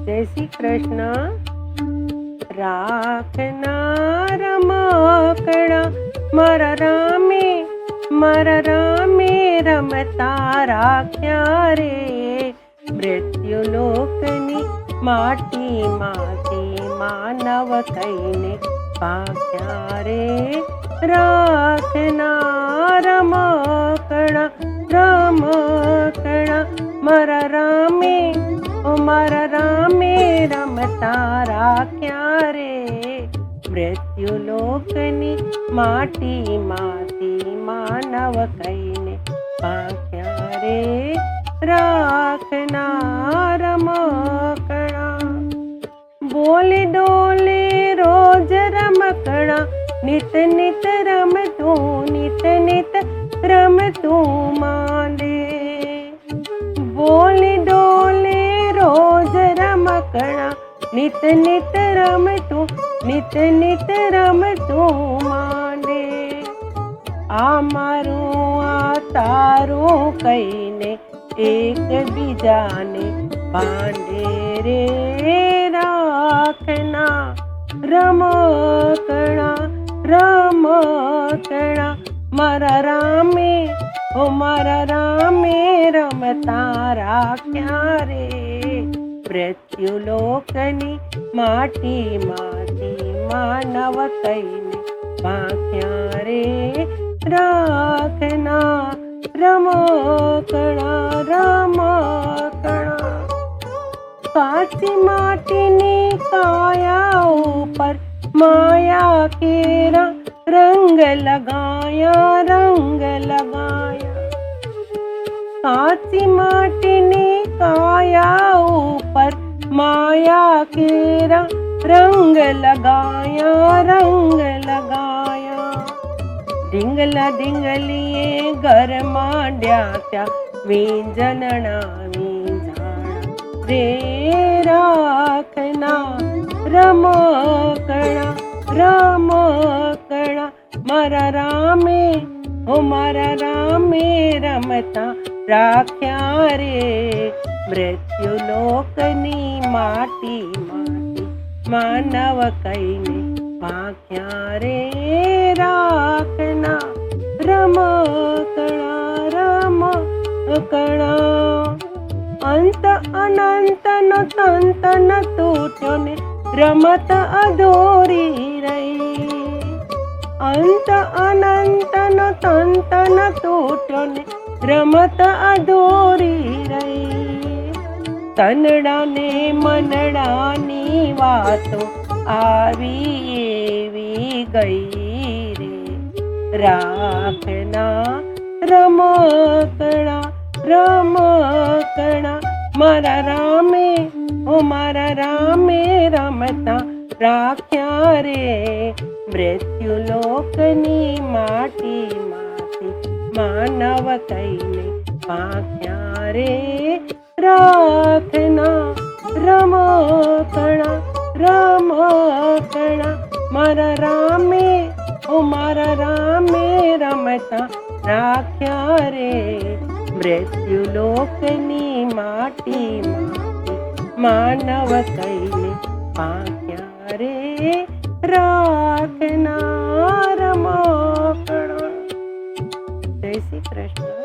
જય શ્રી કૃષ્ણ. રાખના રમકડા મારા રામે રમતા રાખ્યા રે. મૃત્યુલોકની માટીમાંથી માનવ થઈને પાક્યા રે. રાખના રમકડા મારા રામે રમતા રાખ્યા રે. મૃત્યુલોકની માટીમાંથી માનવ કહીને પાક્યા રે. રાખના રમકડા બોલે ડોલે રોજ રમકડા નિત નિત રમતું માંડે. બોલે ડોલે રોજ રમકડા નિત નિત રમતું માંડે. આ મારું આ તારું કહીને એકબીજાને ભાંડે રે. રાખના રમકડા મારા રામે રમતા રાખ્યા રે. મૃત્યુલોકની માટીમાંથી માનવ કહીને પાક્યા રે. રાખના રમકડા કાચી માટીની કાયા ઉપર માયા કેરા રંગ લગાયા. કાચી માટીની કાયા ઉપર માયા કેરા રંગ લગાયા. ઢીંગલા ઢીંગલીએ ઘર માંડ્યા ત્યાં વીંજણના વીંજાણા રે. રાખના રમકડા મારા રામે રમતા રાખ્યા રે. મૃત્યુલોકની માટીમાંથી માનવ કહીને પાક્યા રે. રાખના રમકડા અંત અનંતનો તંતન તૂટ્યો ને રમત અધૂરી રહી. અંત અનંતનો તંતન તૂટ્યો ને રમત અધૂરી રહી. તનડા ને મનડાની વાતો આવી એવી ગઈ રે. રાખના રમકડા મારા રામે રમતા રાખ્યા રે. મૃત્યુલોકની માટીમાંથી માનવ કહીને પાક્યા રે. રાખના રમકડા મારા રામે રમતા રાખ્યા રે. મૃત્યુલોકની માટીમાંથી માનવ કહીને પાક્યા રે. રાખના રમકડા. જય શ્રી કૃષ્ણ.